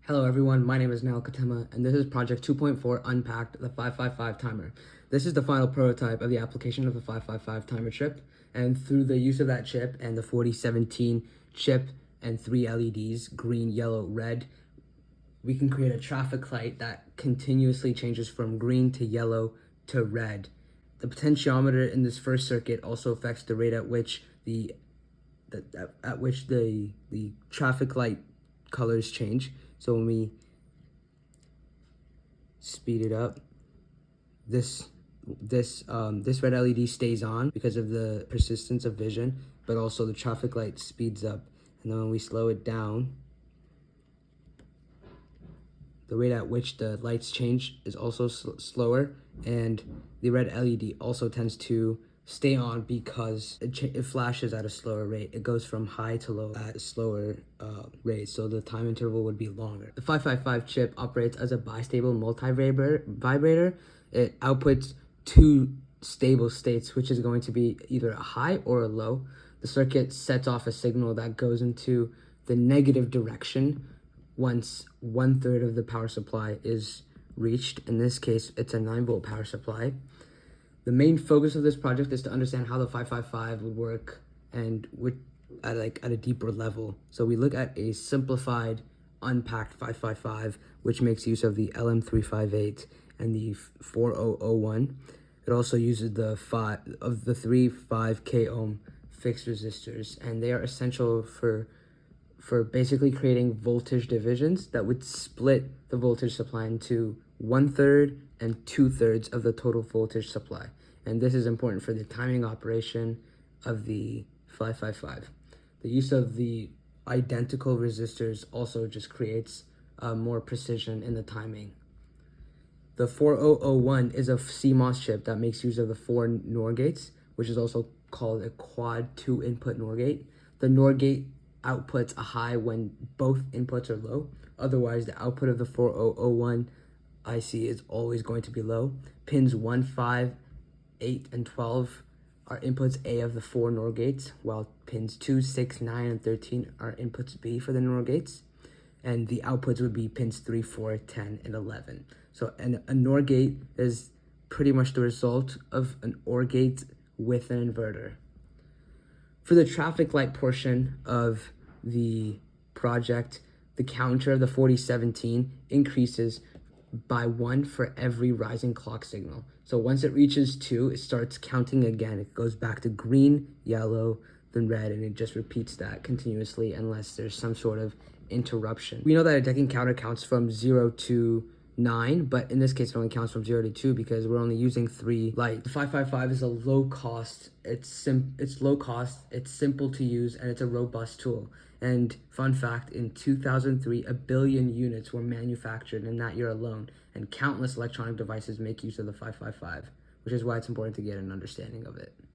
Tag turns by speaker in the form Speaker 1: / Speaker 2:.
Speaker 1: Hello everyone, my name is Nal Katema, and this is Project 2.4 Unpacked, the 555 timer. This is the final prototype of the application of the 555 timer chip, and through the use of that chip and the 4017 chip and 3 LEDs, green, yellow, red, we can create a traffic light that continuously changes from green to yellow to red. The potentiometer in this first circuit also affects the rate at which the traffic light colors change. So when we speed it up, this red LED stays on because of the persistence of vision, but also the traffic light speeds up. And then when we slow it down, the rate at which the lights change is also slower, and the red LED also tends to stay on because it flashes at a slower rate. It goes from high to low at a slower rate, so the time interval would be longer. The 555 chip operates as a bistable multivibrator. It outputs two stable states, which is going to be either a high or a low. The circuit sets off a signal that goes into the negative direction once 1/3 of the power supply is reached. In this case, it's a 9-volt power supply. The main focus of this project is to understand how the 555 would work and at a deeper level. So we look at a simplified, unpacked 555, which makes use of the LM358 and the 4001. It also uses the 3 5K ohm fixed resistors, and they are essential for basically creating voltage divisions that would split the voltage supply into 1/3 and 2/3 of the total voltage supply. And this is important for the timing operation of the 555. The use of the identical resistors also just creates more precision in the timing. The 4001 is a CMOS chip that makes use of the 4 NOR gates, which is also called a quad 2 input NOR gate. The NOR gate outputs a high when both inputs are low. Otherwise, the output of the 4001 IC is always going to be low. Pins 1, 5, 8, and 12 are inputs A of the 4 NOR gates, while pins 2, 6, 9, and 13 are inputs B for the NOR gates. And the outputs would be pins 3, 4, 10, and 11. So a NOR gate is pretty much the result of an OR gate with an inverter. For the traffic light portion of the project, the counter of the 4017 increases by 1 for every rising clock signal. So once it reaches 2, it starts counting again. It goes back to green, yellow, then red, and it just repeats that continuously unless there's some sort of interruption. We know that a decking counter counts from 0 to 9, but in this case it only counts from 0 to 2 because we're only using 3 lights. The 555 is a low cost, it's low cost, it's simple to use, and it's a robust tool. And fun fact, in 2003, 1 billion units were manufactured in that year alone, and countless electronic devices make use of the 555, which is why it's important to get an understanding of it.